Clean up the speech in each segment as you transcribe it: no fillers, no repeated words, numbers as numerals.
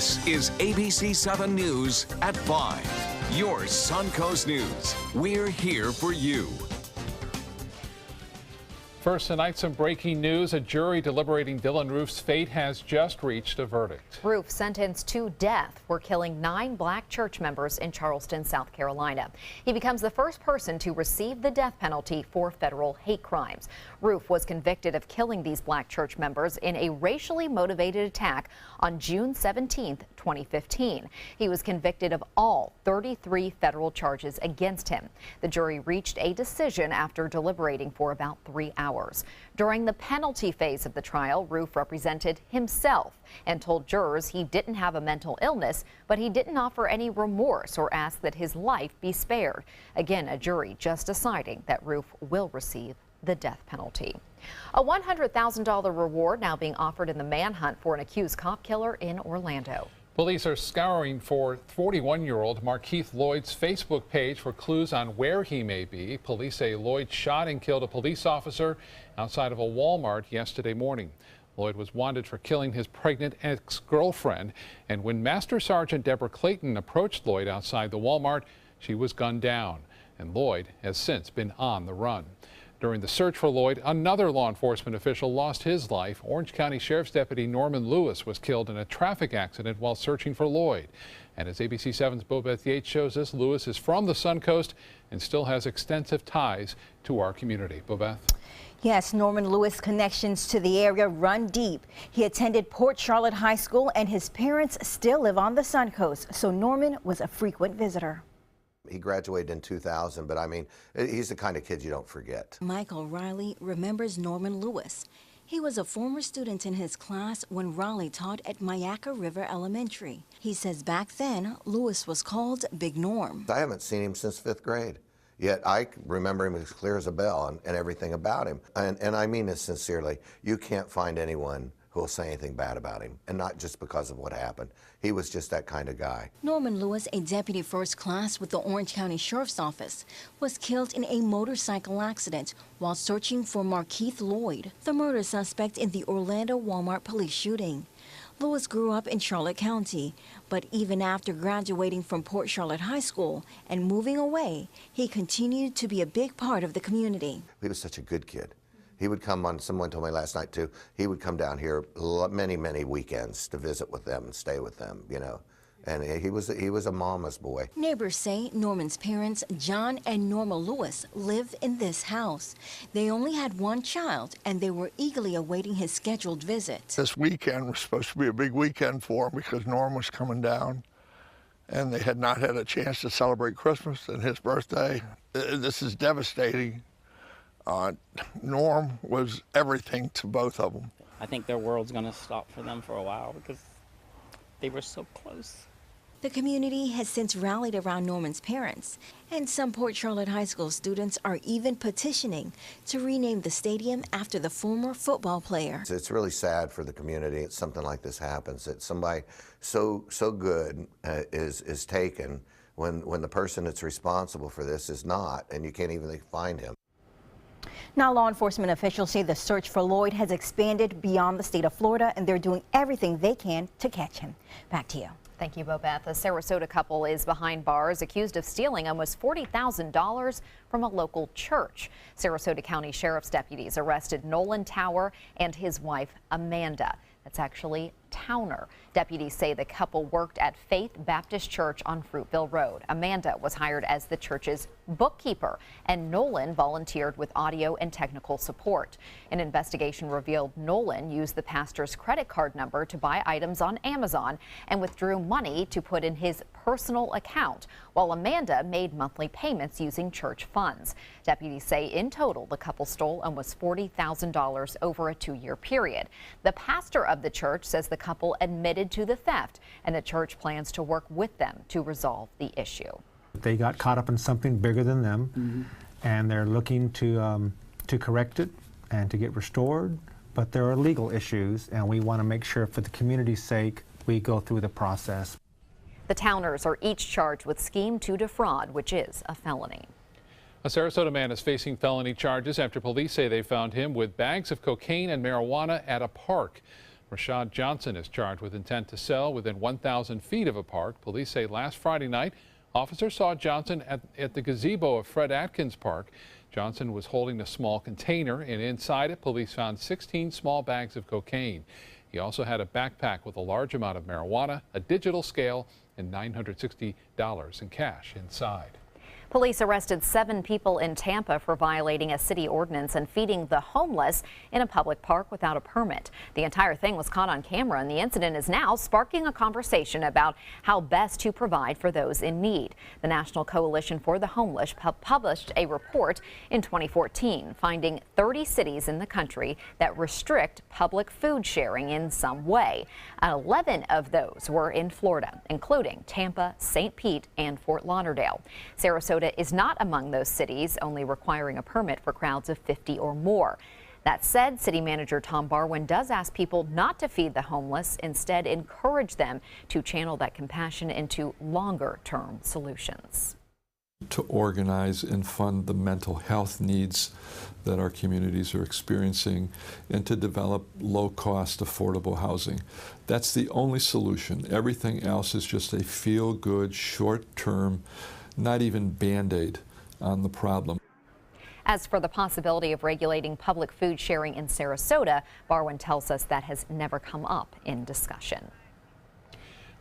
This is ABC7 News at 5. Your Suncoast News. We're here for you. First tonight, some breaking news. A jury deliberating Dylan Roof's fate has just reached a verdict. Roof sentenced to death for killing 9 black church members in Charleston, South Carolina. He becomes the first person to receive the death penalty for federal hate crimes. Roof was convicted of killing these black church members in a racially motivated attack on June 17, 2015. He was convicted of all 33 federal charges against him. The jury reached a decision after deliberating for about 3 hours. During the penalty phase of the trial, Roof represented himself and told jurors he didn't have a mental illness, but he didn't offer any remorse or ask that his life be spared. Again, a jury just deciding that Roof will receive the death penalty. A $100,000 reward now being offered in the manhunt for an accused cop killer in Orlando. Police are scouring for 41-year-old Markeith Lloyd's Facebook page for clues on where he may be. Police say Lloyd shot and killed a police officer outside of a Walmart yesterday morning. Lloyd was wanted for killing his pregnant ex-girlfriend, and when Master Sergeant Deborah Clayton approached Lloyd outside the Walmart, she was gunned down, and Lloyd has since been on the run. During the search for Lloyd, another law enforcement official lost his life. Orange County Sheriff's Deputy Norman Lewis was killed in a traffic accident while searching for Lloyd. And as ABC7's Bobeth Yates shows us, Lewis is from the Suncoast and still has extensive ties to our community. Bobeth? Yes, Norman Lewis' connections to the area run deep. He attended Port Charlotte High School and his parents still live on the Suncoast, so Norman was a frequent visitor. He graduated in 2000, but I mean, he's the kind of kid you don't forget. Michael Riley remembers Norman Lewis. He was a former student in his class when Riley taught at Myakka River Elementary. He says back then, Lewis was called Big Norm. I haven't seen him since 5th grade, yet I remember him as clear as a bell and everything about him. And I mean this sincerely. You can't find anyone who will say anything bad about him, and not just because of what happened. He was just that kind of guy. Norman Lewis, a deputy first class with the Orange County Sheriff's Office, was killed in a motorcycle accident while searching for Markeith Lloyd, the murder suspect in the Orlando Walmart police shooting. Lewis grew up in Charlotte County, but even after graduating from Port Charlotte High School and moving away, he continued to be a big part of the community. He was such a good kid. He would come on, someone told me last night too, he would come down here many, many weekends to visit with them and stay with them, you know. And he was a mama's boy. Neighbors say Norman's parents, John and Norma Lewis, live in this house. They only had one child, and they were eagerly awaiting his scheduled visit. This weekend was supposed to be a big weekend for him because Norm was coming down, and they had not had a chance to celebrate Christmas and his birthday. This is devastating. Norm was everything to both of them. I think their world's going to stop for them for a while because they were so close. The community has since rallied around Norman's parents, and some Port Charlotte High School students are even petitioning to rename the stadium after the former football player. It's really sad for the community. It's something like this happens, that somebody so good is taken when the person that's responsible for this is not, and you can't even find him. Now, law enforcement officials say the search for Lloyd has expanded beyond the state of Florida, and they're doing everything they can to catch him. Back to you. Thank you, Bobeth. A Sarasota couple is behind bars accused of stealing almost $40,000 from a local church. Sarasota County Sheriff's deputies arrested Nolan Tower and his wife, Amanda. That's actually Towner. Deputies say the couple worked at Faith Baptist Church on Fruitville Road. Amanda was hired as the church's bookkeeper, and Nolan volunteered with audio and technical support. An investigation revealed Nolan used the pastor's credit card number to buy items on Amazon and withdrew money to put in his personal account, while Amanda made monthly payments using church funds. Deputies say in total the couple stole almost $40,000 over a 2-year period. The pastor of the church says the couple admitted to the theft, and the church plans to work with them to resolve the issue. They got caught up in something bigger than them, and they're looking to correct it and to get restored. But there are legal issues, and we want to make sure, for the community's sake, we go through the process. The Towners are each charged with scheme to defraud, which is a felony. A Sarasota man is facing felony charges after police say they found him with bags of cocaine and marijuana at a park. Rashad Johnson is charged with intent to sell within 1,000 feet of a park. Police say last Friday night, officers saw Johnson at the gazebo of Fred Atkins Park. Johnson was holding a small container, and inside it, police found 16 small bags of cocaine. He also had a backpack with a large amount of marijuana, a digital scale, and $960 in cash inside. Police arrested 7 people in Tampa for violating a city ordinance and feeding the homeless in a public park without a permit. The entire thing was caught on camera, and the incident is now sparking a conversation about how best to provide for those in need. The National Coalition for the Homeless published a report in 2014 finding 30 cities in the country that restrict public food sharing in some way. 11 of those were in Florida, including Tampa, St. Pete, and Fort Lauderdale. Sarasota is not among those cities, only requiring a permit for crowds of 50 or more. That said, City Manager Tom Barwin does ask people not to feed the homeless, instead encourage them to channel that compassion into longer-term solutions. To organize and fund the mental health needs that our communities are experiencing and to develop low-cost, affordable housing. That's the only solution. Everything else is just a feel-good, short-term, not even Band-Aid on the problem. As for the possibility of regulating public food sharing in Sarasota, Barwin tells us that has never come up in discussion.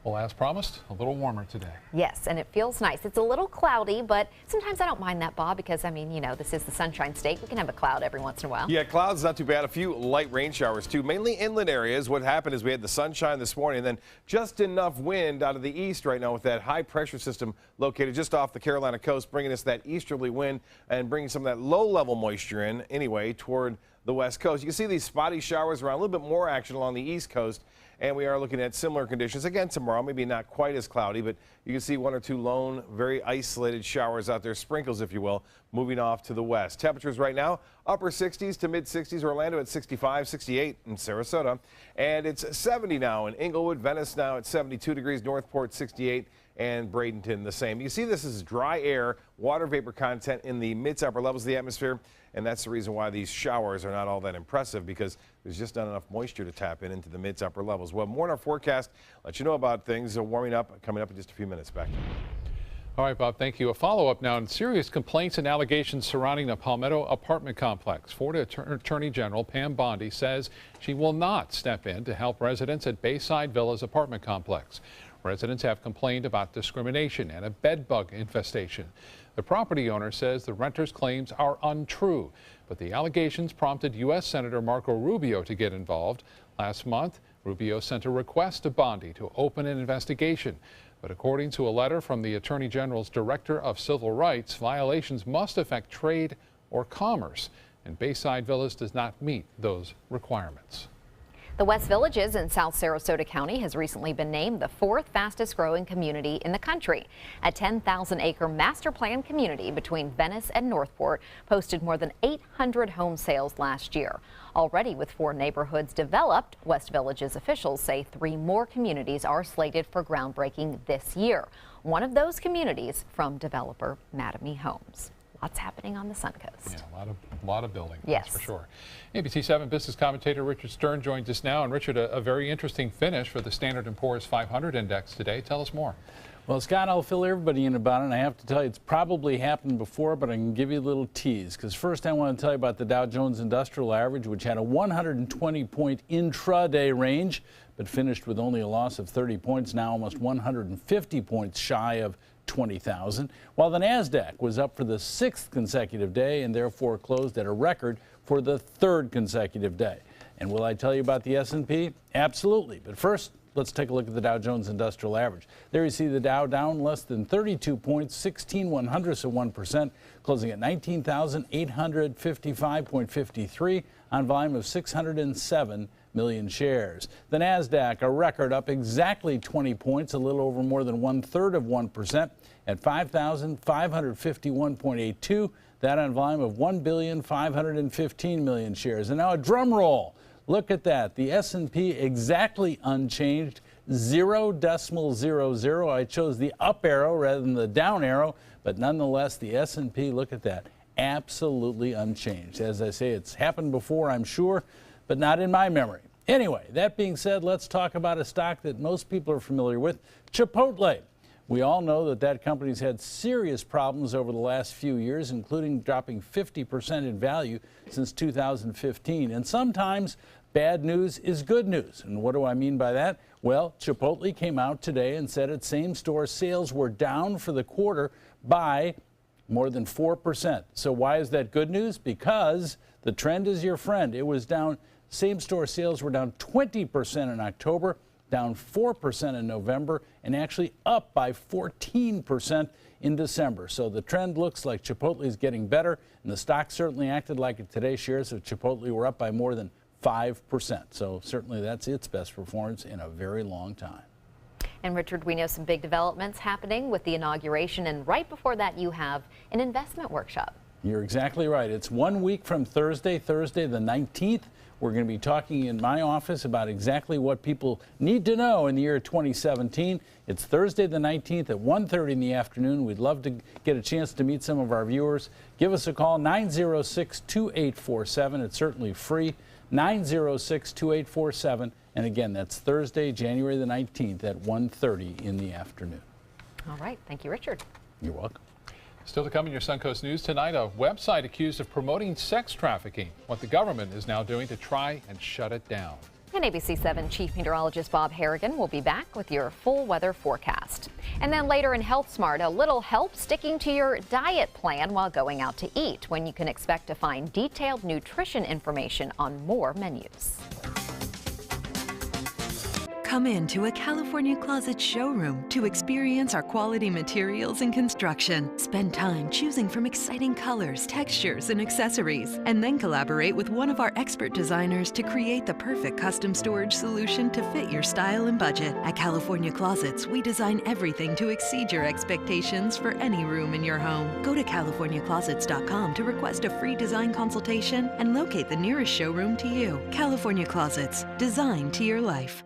Well, as promised, a little warmer today. Yes, and it feels nice. It's a little cloudy, but sometimes I don't mind that, Bob, because, I mean, you know, this is the Sunshine State. We can have a cloud every once in a while. Yeah, clouds not too bad. A few light rain showers, too. Mainly inland areas. What happened is we had the sunshine this morning, and then just enough wind out of the east right now with that high pressure system located just off the Carolina coast, bringing us that easterly wind and bringing some of that low-level moisture in, anyway, toward the west coast. You can see these spotty showers around, a little bit more action along the east coast. And we are looking at similar conditions again tomorrow, maybe not quite as cloudy, but you can see 1 or 2 lone, very isolated showers out there, sprinkles, if you will, moving off to the west. Temperatures right now, upper 60s to mid 60s. Orlando at 65, 68 in Sarasota. And it's 70 now in Inglewood. Venice now at 72 degrees. Northport 68. And Bradenton the same. You see this is dry air, water vapor content in the mid to upper levels of the atmosphere. And that's the reason why these showers are not all that impressive, because there's just not enough moisture to tap into the mid to upper levels. Well, more in our forecast. Let you know about things warming up, coming up in just a few minutes. Back to you. All right, Bob, thank you. A follow-up now on serious complaints and allegations surrounding the Palmetto apartment complex. Florida Attorney General Pam Bondi says she will not step in to help residents at Bayside Villas apartment complex. Residents have complained about discrimination and a bed bug infestation. The property owner says the renters' claims are untrue, but the allegations prompted U.S. Senator Marco Rubio to get involved. Last month, Rubio sent a request to Bondi to open an investigation. But according to a letter from the Attorney General's Director of Civil Rights, violations must affect trade or commerce, and Bayside Villas does not meet those requirements. The West Villages in South Sarasota County has recently been named the 4th fastest growing community in the country. A 10,000-acre master plan community between Venice and Northport posted more than 800 home sales last year. Already with 4 neighborhoods developed, West Villages officials say 3 more communities are slated for groundbreaking this year. One of those communities from developer Mattamy Homes. Lots happening on the Suncoast. Yeah, a lot of building, yes, that's for sure. ABC7 business commentator Richard Stern joins us now. And Richard, a very interesting finish for the Standard & Poor's 500 index today. Tell us more. Well, Scott, I'll fill everybody in about it, and I have to tell you, it's probably happened before, but I can give you a little tease. Because first I want to tell you about the Dow Jones Industrial Average, which had a 120-point intraday range, but finished with only a loss of 30 points, now almost 150 points shy of 20,000, while the NASDAQ was up for the 6th consecutive day and therefore closed at a record for the 3rd consecutive day. And will I tell you about the S&P? Absolutely. But first, let's take a look at the Dow Jones Industrial Average. There you see the Dow down less than 32 points, 16/100ths of 1%, closing at 19,855.53 on volume of 607 million shares. The NASDAQ, a record, up exactly 20 points, a little over more than 1/3 of 1% at 5,551.82. That on volume of 1,515 million shares. And now a drum roll. Look at that. The S&P exactly unchanged, 0.00. I chose the up arrow rather than the down arrow, but nonetheless, the S&P, look at that, absolutely unchanged. As I say, it's happened before, I'm sure, but not in my memory. Anyway, that being said, let's talk about a stock that most people are familiar with, Chipotle. We all know that that company's had serious problems over the last few years, including dropping 50% in value since 2015. And sometimes bad news is good news. And what do I mean by that? Well, Chipotle came out today and said its same-store sales were down for the quarter by more than 4%. So why is that good news? Because the trend is your friend. It was down, same-store sales were down 20% in October, down 4% in November, and actually up by 14% in December. So the trend looks like Chipotle is getting better, and the stock certainly acted like it today. Shares of Chipotle were up by more than 5%. So certainly that's its best performance in a very long time. And Richard, we know some big developments happening with the inauguration, and right before that you have an investment workshop. You're exactly right. It's 1 week from Thursday the 19th. We're going to be talking in my office about exactly what people need to know in the year 2017. It's Thursday the 19th at 1:30 in the afternoon. We'd love to get a chance to meet some of our viewers. Give us a call, 906-2847. It's certainly free, 906-2847. And again, that's Thursday, January the 19th at 1:30 in the afternoon. All right. Thank you, Richard. You're welcome. Still to come in your Suncoast News tonight, a website accused of promoting sex trafficking, what the government is now doing to try and shut it down. And ABC7 Chief Meteorologist Bob Harrigan will be back with your full weather forecast. And then later in Health Smart, a little help sticking to your diet plan while going out to eat, when you can expect to find detailed nutrition information on more menus. Come into a California Closet showroom to experience our quality materials and construction. Spend time choosing from exciting colors, textures, and accessories, and then collaborate with one of our expert designers to create the perfect custom storage solution to fit your style and budget. At California Closets, we design everything to exceed your expectations for any room in your home. Go to CaliforniaClosets.com to request a free design consultation and locate the nearest showroom to you. California Closets, designed to your life.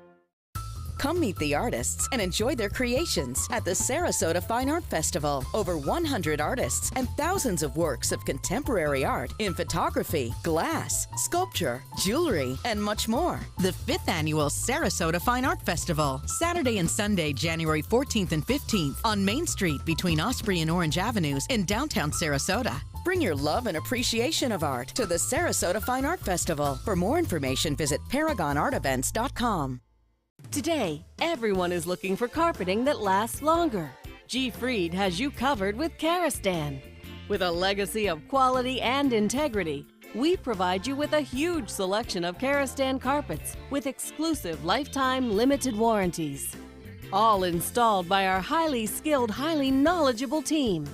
Come meet the artists and enjoy their creations at the Sarasota Fine Art Festival. Over 100 artists and thousands of works of contemporary art in photography, glass, sculpture, jewelry, and much more. The 5th Annual Sarasota Fine Art Festival, Saturday and Sunday, January 14th and 15th on Main Street between Osprey and Orange Avenues in downtown Sarasota. Bring your love and appreciation of art to the Sarasota Fine Art Festival. For more information, visit ParagonArtEvents.com. Today, everyone is looking for carpeting that lasts longer. G. Fried has you covered with Karastan. With a legacy of quality and integrity, we provide you with a huge selection of Karastan carpets with exclusive lifetime limited warranties. All installed by our highly skilled, highly knowledgeable team.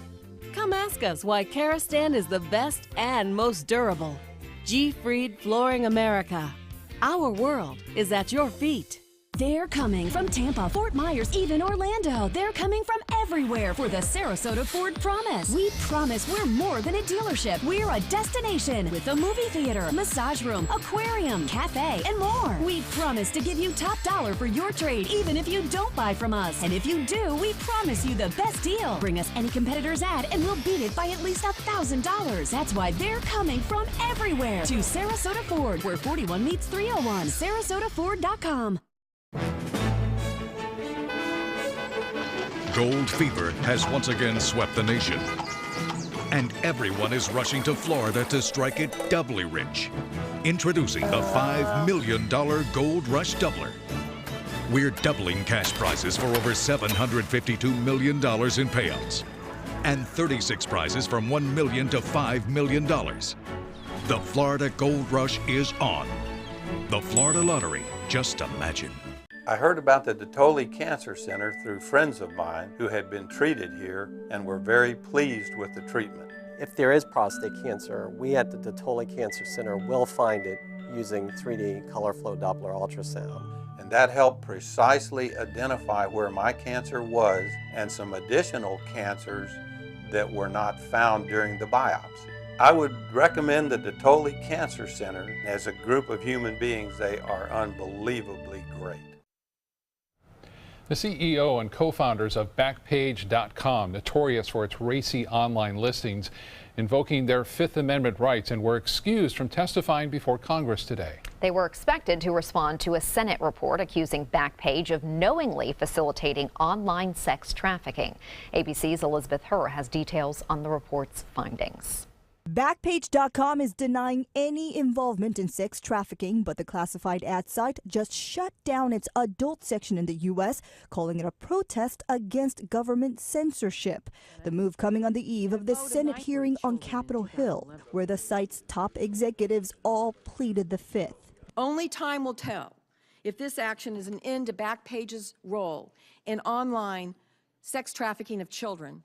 Come ask us why Karastan is the best and most durable. G. Fried Flooring America. Our world is at your feet. They're coming from Tampa, Fort Myers, even Orlando. They're coming from everywhere for the Sarasota Ford Promise. We promise we're more than a dealership. We're a destination with a movie theater, massage room, aquarium, cafe, and more. We promise to give you top dollar for your trade, even if you don't buy from us. And if you do, we promise you the best deal. Bring us any competitor's ad and we'll beat it by at least $1,000. That's why they're coming from everywhere to Sarasota Ford, where 41 meets 301. SarasotaFord.com. Gold fever has once again swept the nation, and everyone is rushing to Florida to strike it doubly rich. Introducing the $5 million Gold Rush Doubler. We're doubling cash prizes for over $752 million in payouts, and 36 prizes from $1 million to $5 million. The Florida Gold Rush is on. The Florida Lottery, just imagine. I heard about the Dotole Cancer Center through friends of mine who had been treated here and were very pleased with the treatment. If there is prostate cancer, we at the Dotole Cancer Center will find it using 3D color flow Doppler ultrasound. And that helped precisely identify where my cancer was and some additional cancers that were not found during the biopsy. I would recommend the Dotole Cancer Center. As a group of human beings, they are unbelievably great. The CEO and co-founders of Backpage.com, notorious for its racy online listings, invoking their Fifth Amendment rights, and were excused from testifying before Congress today. They were expected to respond to a Senate report accusing Backpage of knowingly facilitating online sex trafficking. ABC's Elizabeth Herr has details on the report's findings. Backpage.com is denying any involvement in sex trafficking, but the classified ad site just shut down its adult section in the U.S., calling it a protest against government censorship. The move coming on the eve of the Senate hearing on Capitol Hill, where the site's top executives all pleaded the fifth. Only time will tell if this action is an end to Backpage's role in online sex trafficking of children,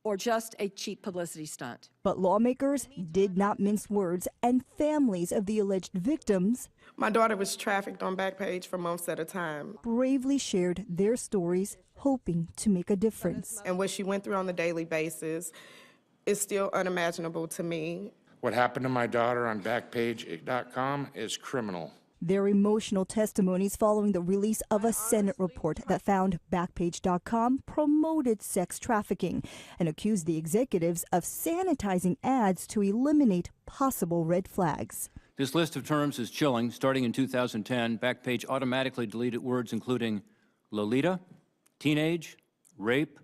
or just a cheap publicity stunt. But lawmakers did not mince words, and families of the alleged victims, my daughter was trafficked on Backpage for months at a time, bravely shared their stories, hoping to make a difference. And what she went through on a daily basis is still unimaginable to me. What happened to my daughter on Backpage.com is criminal. Their emotional testimonies following the release of a Senate report that found Backpage.com promoted sex trafficking and accused the executives of sanitizing ads to eliminate possible red flags. This list of terms is chilling. Starting in 2010, Backpage automatically deleted words including Lolita, teenage, rape,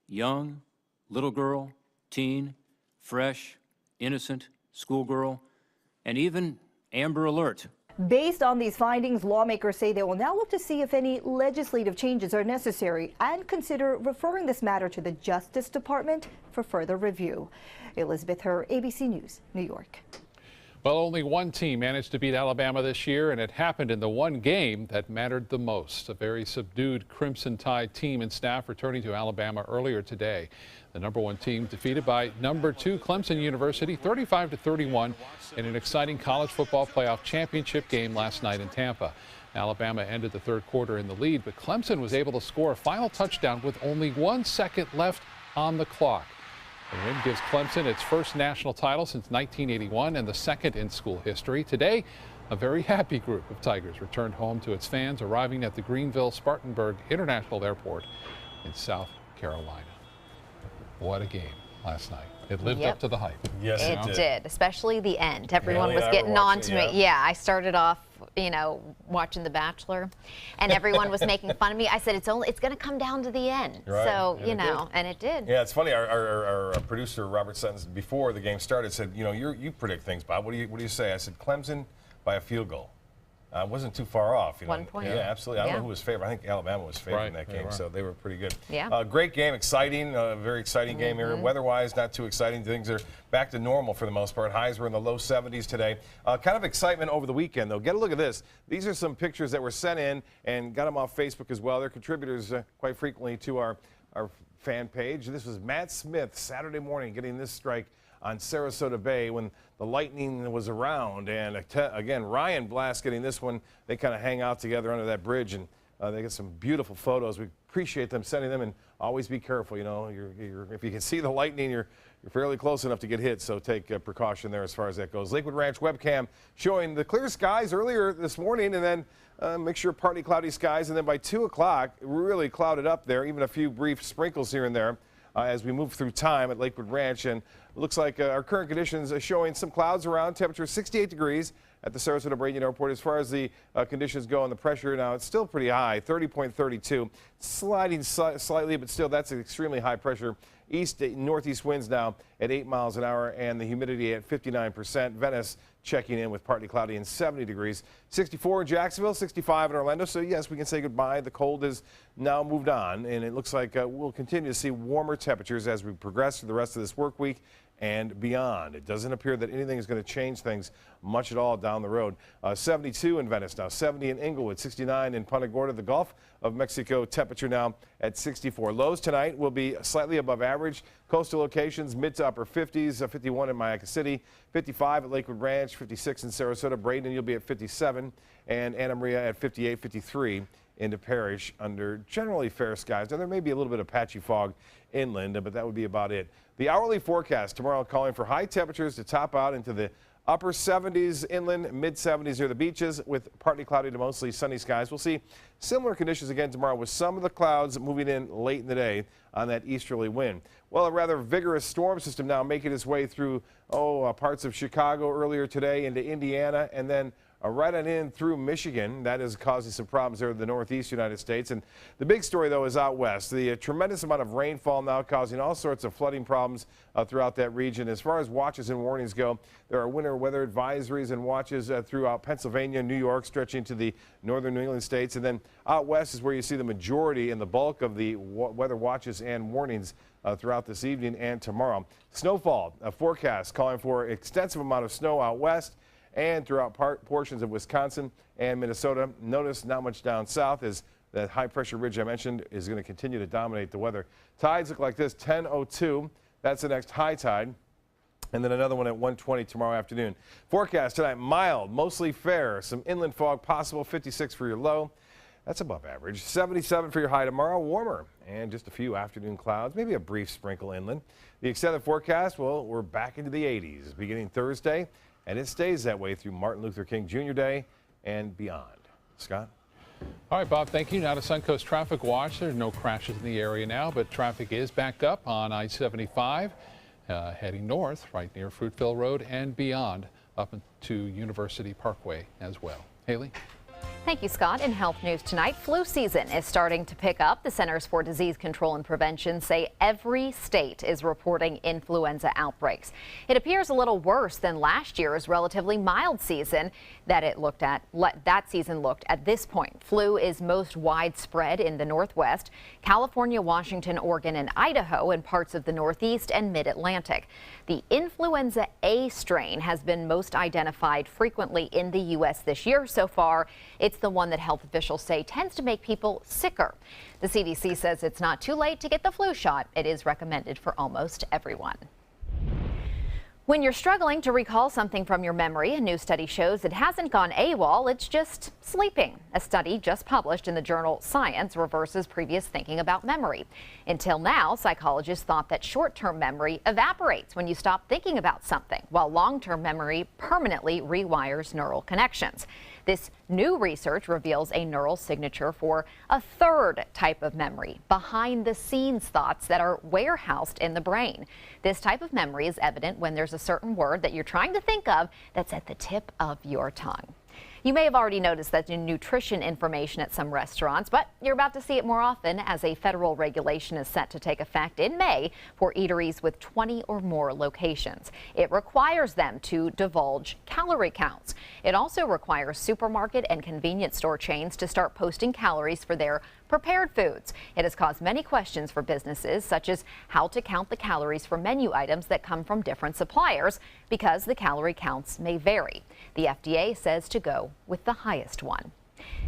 young, little girl, teen, fresh, innocent, schoolgirl, and even Amber Alert. Based on these findings, lawmakers say they will now look to see if any legislative changes are necessary and consider referring this matter to the Justice Department for further review. Elizabeth Herr, ABC News, New York. Well, only one team managed to beat Alabama this year, and it happened in the one game that mattered the most. A very subdued Crimson Tide team and staff returning to Alabama earlier today. The #1 team defeated by #2 Clemson University 35-31 in an exciting college football playoff championship game last night in Tampa. Alabama ended the third quarter in the lead, but Clemson was able to score a final touchdown with only 1 second left on the clock. The win gives Clemson its first national title since 1981 and the second in school history. Today, a very happy group of Tigers returned home to its fans, arriving at the Greenville-Spartanburg International Airport in South Carolina. What a game last night. It lived up to the hype. Yes, it did, especially the end. Everyone was getting on to me. Yeah, I started off, watching The Bachelor, and everyone was making fun of me. I said, it's going to come down to the end. Right. So, and it did. Yeah, it's funny. Our producer, Robert Sutton, before the game started, said, you predict things, Bob. What do you say? I said, Clemson by a field goal. Wasn't too far off. 1 point. Yeah, absolutely. I don't know who was favored. I think Alabama was favored in that game, so they were pretty good. Yeah. Great game, exciting, very exciting game here. Weather-wise, not too exciting. Things are back to normal for the most part. Highs were in the low 70s today. Kind of excitement over the weekend, though. Get a look at this. These are some pictures that were sent in and got them off Facebook as well. They're contributors quite frequently to our fan page. This was Matt Smith Saturday morning getting this strike on Sarasota Bay when the lightning was around. And again, Ryan Blast getting this one. They kind of hang out together under that bridge, and they get some beautiful photos. We appreciate them sending them, and always be careful. If you can see the lightning, you're fairly close enough to get hit, so take precaution there as far as that goes. Lakewood Ranch webcam showing the clear skies earlier this morning, and then mixture of partly cloudy skies, and then by 2 o'clock, really clouded up there, even a few brief sprinkles here and there. As we move through time at Lakewood Ranch, and it looks like our current conditions are showing some clouds around. Temperature 68 degrees at the Sarasota Braden Airport. As far as the conditions go and the pressure now, it's still pretty high, 30.32, sliding slightly, but still that's an extremely high pressure. Northeast winds now at 8 miles an hour, and the humidity at 59%. Venice checking in with partly cloudy and 70 degrees. 64 in Jacksonville, 65 in Orlando. So yes, we can say goodbye. The cold has now moved on, and it looks like we'll continue to see warmer temperatures as we progress through the rest of this work week and beyond. It doesn't appear that anything is going to change things much at all down the road. 72 in Venice now, 70 in Inglewood, 69 in Punta Gorda. The Gulf of Mexico temperature now at 64. Lows tonight will be slightly above average. Coastal locations mid to upper 50s, 51 in Mayaca City, 55 at Lakewood Ranch, 56 in Sarasota. Braden, you'll be at 57, and Anna Maria at 58, 53 into Parrish under generally fair skies. Now, there may be a little bit of patchy fog inland, but that would be about it. The hourly forecast tomorrow calling for high temperatures to top out into the upper 70s inland, mid 70s near the beaches with partly cloudy to mostly sunny skies. We'll see similar conditions again tomorrow with some of the clouds moving in late in the day on that easterly wind. Well, a rather vigorous storm system now making its way through parts of Chicago earlier today into Indiana, and then right on in through Michigan. That is causing some problems there in the northeast United States. And the big story, though, is out west. The tremendous amount of rainfall now causing all sorts of flooding problems throughout that region. As far as watches and warnings go, there are winter weather advisories and watches throughout Pennsylvania, New York, stretching to the northern New England states. And then out west is where you see the majority and the bulk of the weather watches and warnings throughout this evening and tomorrow. Snowfall, a forecast calling for extensive amount of snow out west and throughout portions of Wisconsin and Minnesota. Notice not much down south as that high pressure ridge I mentioned is going to continue to dominate the weather. Tides look like this: 10:02. That's the next high tide. And then another one at 1:20 tomorrow afternoon. Forecast tonight: mild, mostly fair. Some inland fog possible. 56 for your low. That's above average. 77 for your high tomorrow. Warmer and just a few afternoon clouds, maybe a brief sprinkle inland. The extended forecast, well, we're back into the 80s beginning Thursday, and it stays that way through Martin Luther King Jr. Day and beyond. Scott? All right, Bob, thank you. Now to Suncoast Traffic Watch. There's no crashes in the area now, but traffic is backed up on I-75 heading north right near Fruitville Road and beyond up to University Parkway as well. Haley? Thank you, Scott. In health news tonight, flu season is starting to pick up. The Centers for Disease Control and Prevention say every state is reporting influenza outbreaks. It appears a little worse than last year's relatively mild season that season looked at this point. Flu is most widespread in the Northwest, California, Washington, Oregon, and Idaho, and parts of the Northeast and Mid-Atlantic. The influenza A strain has been most identified frequently in the U.S. this year so far. It's the one that health officials say tends to make people sicker. The CDC says it's not too late to get the flu shot. It is recommended for almost everyone. When you're struggling to recall something from your memory, a new study shows it hasn't gone AWOL, it's just sleeping. A study just published in the journal Science reverses previous thinking about memory. Until now, psychologists thought that short-term memory evaporates when you stop thinking about something, while long-term memory permanently rewires neural connections. This new research reveals a neural signature for a third type of memory, behind-the-scenes thoughts that are warehoused in the brain. This type of memory is evident when there's a certain word that you're trying to think of that's at the tip of your tongue. You may have already noticed that in nutrition information at some restaurants, but you're about to see it more often as a federal regulation is set to take effect in May for eateries with 20 or more locations. It requires them to divulge calorie counts. It also requires supermarket and convenience store chains to start posting calories for their prepared foods. It has caused many questions for businesses, such as how to count the calories for menu items that come from different suppliers, because the calorie counts may vary. The FDA says to go with the highest one.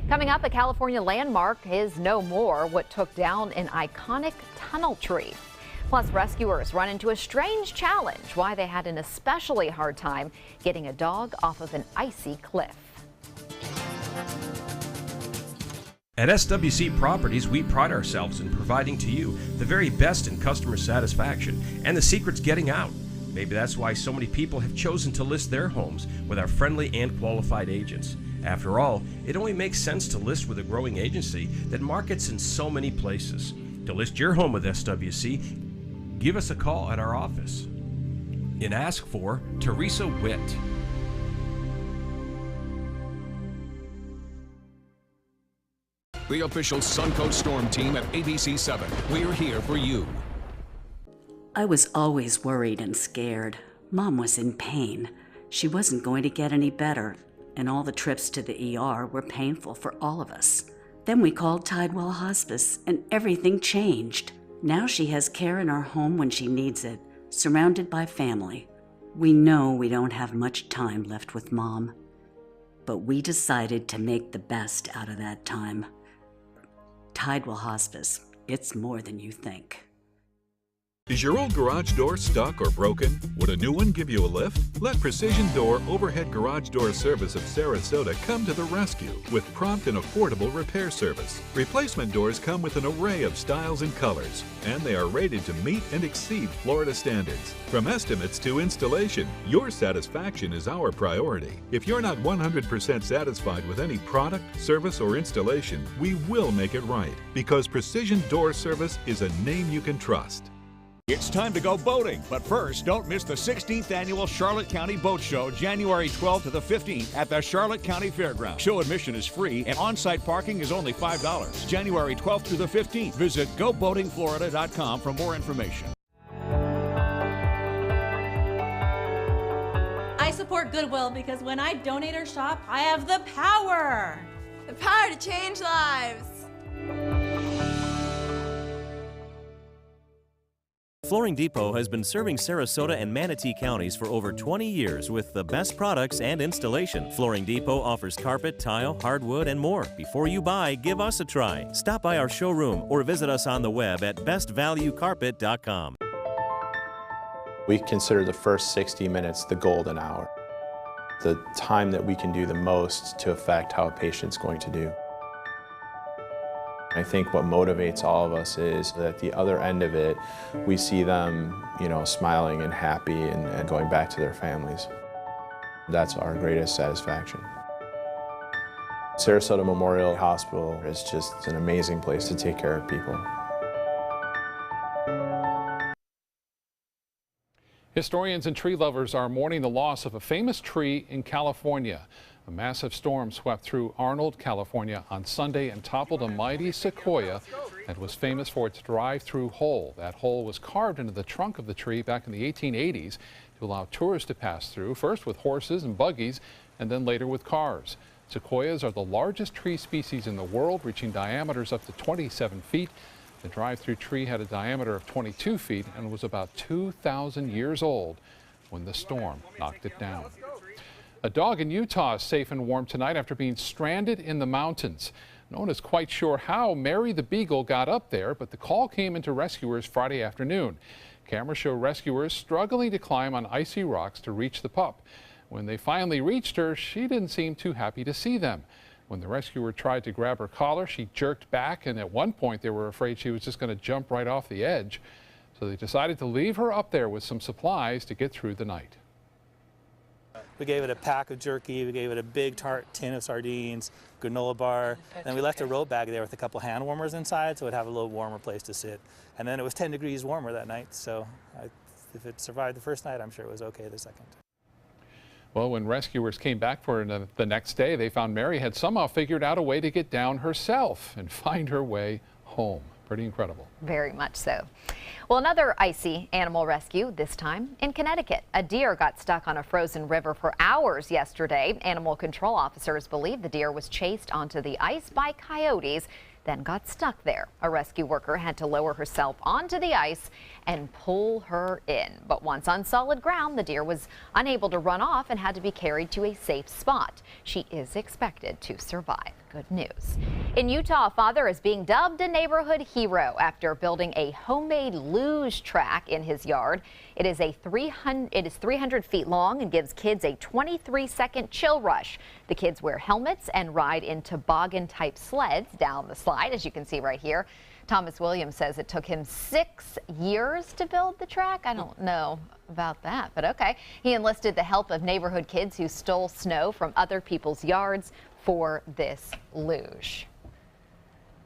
Coming up, a California landmark is no more what took down an iconic tunnel tree. Plus, rescuers run into a strange challenge, why they had an especially hard time getting a dog off of an icy cliff. At SWC Properties, we pride ourselves in providing to you the very best in customer satisfaction, and the secret's getting out. Maybe that's why so many people have chosen to list their homes with our friendly and qualified agents. After all, it only makes sense to list with a growing agency that markets in so many places. To list your home with SWC, give us a call at our office and ask for Teresa Witt. The official Suncoast Storm team at ABC7. We're here for you. I was always worried and scared. Mom was in pain. She wasn't going to get any better, and all the trips to the ER were painful for all of us. Then we called Tidewell Hospice, and everything changed. Now she has care in our home when she needs it, surrounded by family. We know we don't have much time left with Mom, but we decided to make the best out of that time. Tidewell Hospice, it's more than you think. Is your old garage door stuck or broken? Would a new one give you a lift? Let Precision Door Overhead Garage Door Service of Sarasota come to the rescue with prompt and affordable repair service. Replacement doors come with an array of styles and colors, and they are rated to meet and exceed Florida standards. From estimates to installation, your satisfaction is our priority. If you're not 100% satisfied with any product, service, or installation, we will make it right, because Precision Door Service is a name you can trust. It's time to go boating, but first, don't miss the 16th Annual Charlotte County Boat Show, January 12th to the 15th at the Charlotte County Fairgrounds. Show admission is free and on-site parking is only $5. January 12th through the 15th. Visit GoBoatingFlorida.com for more information. I support Goodwill because when I donate or shop, I have the power. The power to change lives. Flooring Depot has been serving Sarasota and Manatee counties for over 20 years with the best products and installation. Flooring Depot offers carpet, tile, hardwood, and more. Before you buy, give us a try. Stop by our showroom or visit us on the web at bestvaluecarpet.com. We consider the first 60 minutes the golden hour, the time that we can do the most to affect how a patient's going to do. I think what motivates all of us is that at the other end of it, we see them, smiling and happy and going back to their families. That's our greatest satisfaction. Sarasota Memorial Hospital is just an amazing place to take care of people. Historians and tree lovers are mourning the loss of a famous tree in California. A massive storm swept through Arnold, California on Sunday and toppled a mighty sequoia that was famous for its drive-through hole. That hole was carved into the trunk of the tree back in the 1880s to allow tourists to pass through, first with horses and buggies, and then later with cars. Sequoias are the largest tree species in the world, reaching diameters up to 27 feet. The drive-through tree had a diameter of 22 feet and was about 2,000 years old when the storm knocked it down. A dog in Utah is safe and warm tonight after being stranded in the mountains. No one is quite sure how Mary the Beagle got up there, but the call came into rescuers Friday afternoon. Cameras show rescuers struggling to climb on icy rocks to reach the pup. When they finally reached her, she didn't seem too happy to see them. When the rescuer tried to grab her collar, she jerked back, and at one point they were afraid she was just going to jump right off the edge. So they decided to leave her up there with some supplies to get through the night. We gave it a pack of jerky, we gave it a big tin of sardines, granola bar, and we left a robe bag there with a couple hand warmers inside so it would have a little warmer place to sit. And then it was 10 degrees warmer that night, so if it survived the first night, I'm sure it was okay the second. Well, when rescuers came back for her the next day, they found Mary had somehow figured out a way to get down herself and find her way home. Pretty incredible. Very much so. Well, another icy animal rescue, this time in Connecticut. A deer got stuck on a frozen river for hours yesterday. Animal control officers believe the deer was chased onto the ice by coyotes, then got stuck there. A rescue worker had to lower herself onto the ice and pull her in. But once on solid ground, the deer was unable to run off and had to be carried to a safe spot. She is expected to survive. Good news. In Utah, a father is being dubbed a neighborhood hero after building a homemade luge track in his yard. It is 300 feet long and gives kids a 23-second chill rush. The kids wear helmets and ride in toboggan-type sleds down the slide, as you can see right here. Thomas Williams says it took him 6 years to build the track. I don't know about that, but okay. He enlisted the help of neighborhood kids who stole snow from other people's yards for this luge.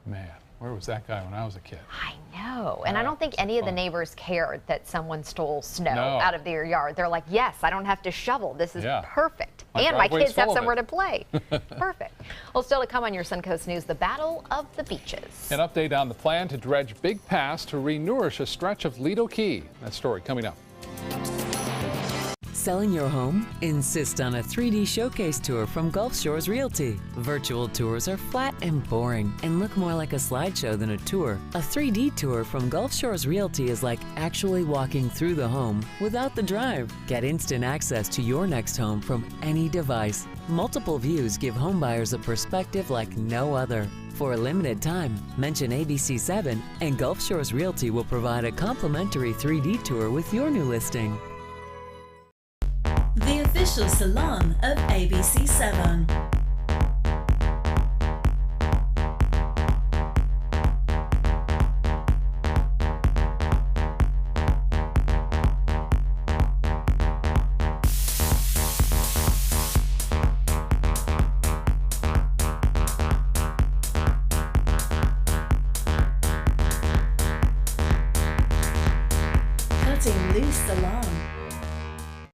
Man, where was that guy when I was a kid? I know, and I don't think any of the neighbors cared that someone stole snow out of their yard. They're like, yes, I don't have to shovel. This is perfect. And my kids have somewhere to play. Perfect. Well, still to come on your Suncoast News, the Battle of the Beaches. An update on the plan to dredge Big Pass to re-nourish a stretch of Lido Key. That story coming up. Selling your home? Insist on a 3D showcase tour from Gulf Shores Realty. Virtual tours are flat and boring and look more like a slideshow than a tour. A 3D tour from Gulf Shores Realty is like actually walking through the home without the drive. Get instant access to your next home from any device. Multiple views give homebuyers a perspective like no other. For a limited time, mention ABC7 and Gulf Shores Realty will provide a complimentary 3D tour with your new listing. The official salon of ABC7. Cutting Loose Salon.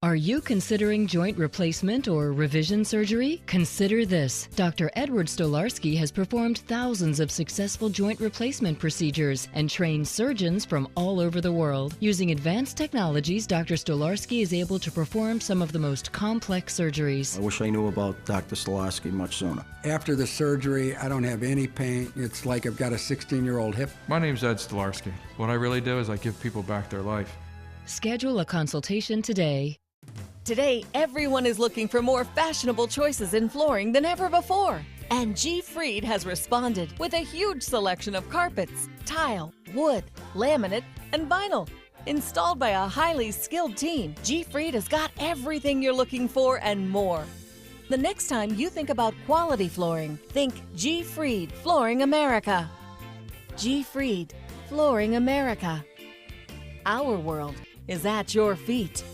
Are you considering joint replacement or revision surgery? Consider this. Dr. Edward Stolarski has performed thousands of successful joint replacement procedures and trained surgeons from all over the world. Using advanced technologies, Dr. Stolarski is able to perform some of the most complex surgeries. I wish I knew about Dr. Stolarski much sooner. After the surgery, I don't have any pain. It's like I've got a 16-year-old hip. My name's Ed Stolarski. What I really do is I give people back their life. Schedule a consultation today. Today, everyone is looking for more fashionable choices in flooring than ever before. And G. Fried has responded with a huge selection of carpets, tile, wood, laminate, and vinyl. Installed by a highly skilled team, G. Fried has got everything you're looking for and more. The next time you think about quality flooring, think G. Fried Flooring America. G. Fried Flooring America. Our world is at your feet.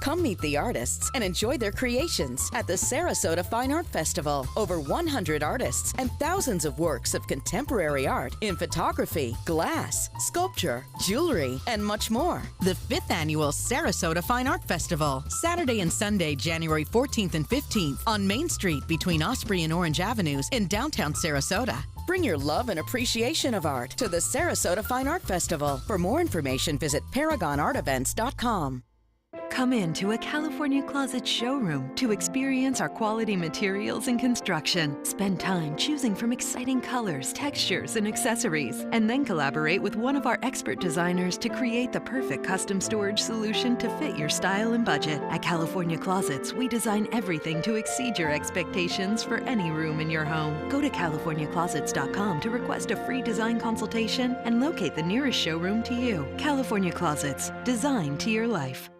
Come meet the artists and enjoy their creations at the Sarasota Fine Art Festival. Over 100 artists and thousands of works of contemporary art in photography, glass, sculpture, jewelry, and much more. The 5th Annual Sarasota Fine Art Festival, Saturday and Sunday, January 14th and 15th on Main Street between Osprey and Orange Avenues in downtown Sarasota. Bring your love and appreciation of art to the Sarasota Fine Art Festival. For more information, visit ParagonArtEvents.com. Come into a California Closet showroom to experience our quality materials and construction. Spend time choosing from exciting colors, textures, and accessories, and then collaborate with one of our expert designers to create the perfect custom storage solution to fit your style and budget. At California Closets, we design everything to exceed your expectations for any room in your home. Go to CaliforniaClosets.com to request a free design consultation and locate the nearest showroom to you. California Closets, designed to your life.